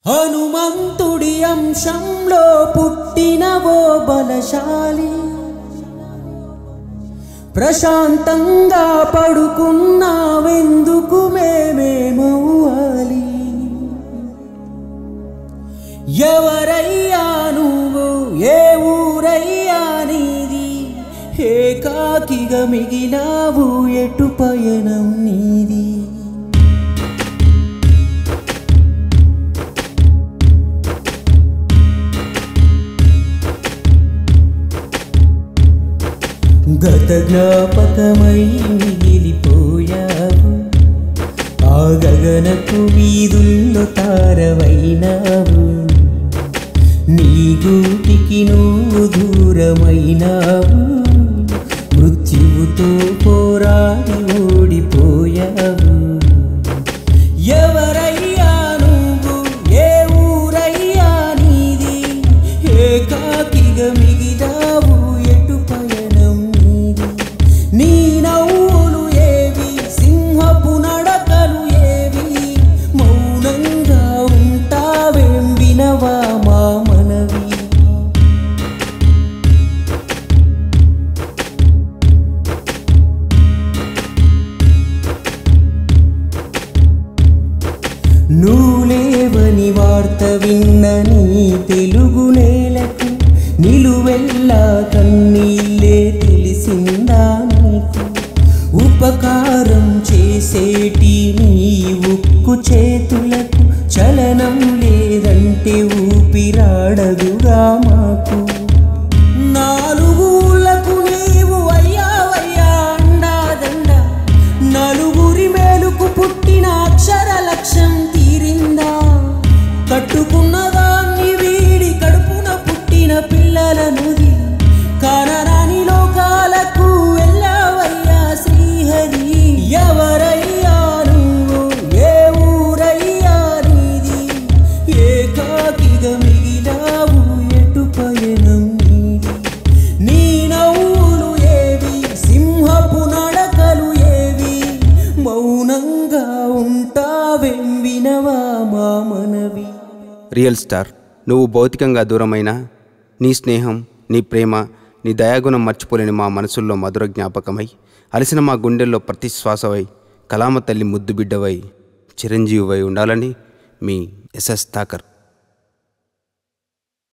హనుమంతుడి అంశంలో పుట్టినవో బలశాలి, ప్రశాంతంగా పడుకున్నావెందుకు మేమేమవ్వాలి? ఎవరయ్యా నువ్వు, ఏ ఊరయ్యా నీది? ఏకాకిగా మిగిలావు, ఎటు పయనం నీది? గత జ్ఞాపకమై మిగిలిపోయావు, ఆ గగనపు వీధుల్లో తారవైనావు. నీ గూటికి నువ్వు దూరమైనావు, మృత్యువుతో పోరాడి ఓడిపోయావు. ఎవరయ్యా నువ్వు, ఏ ఊరయ్యా నీది? ఏకాకిగా మిగిలావు, ఎటు పయనం నీది? నీ నవ్వులు ఏవి, సింహపు నడకలు ఏవి? మౌనంగా ఉంటావేం, వినవా మా మనవి? నువ్వు లేవని వార్త విన్న నీ తెలుగు నేలకు నిలువెల్లా కన్నీళ్ళే తెలిసిందా నీకు? ఉపకారం చేసేటి నీ ఉక్కు చేతులకు చలనం లేదంటే ఊపిరాడదుగా మాకు. నాలుగులకు నీవు అయ్యావయ్యా అండాదండ, నలుగురి మేలుకు పుట్టిన అక్షర లక్ష్యం తీరిందా? కట్టుకున్న దాన్ని వీడి కడుపున పుట్టిన పిల్లలను కానరాని లోకాలకు వెళ్ళావయ్యా శ్రీహరి. ఎవరయ్యా నువ్వు, ఏ ఊరయ్యా నీది? ఏకాకిగా మిగిలావు, ఎటు పయనం నీది? నీ నవ్వులు ఏవి, సింహపు నడకలు ఏవి? మౌనంగా ఉంటావేం, వినవా మా మనవి? రియల్ స్టార్, నువ్వు భౌతికంగా దూరమైనా నీ స్నేహం, నీ ప్రేమ, నీ దయాగుణం మర్చిపోలేని మా మనసుల్లో మధుర జ్ఞాపకమై, అలసిన మా గుండెల్లో ప్రతి శ్వాసవై, కళామ తల్లి ముద్దు బిడ్డవై, చిరంజీవివై ఉండాలని మీ ఎస్ఎస్ థాకర్.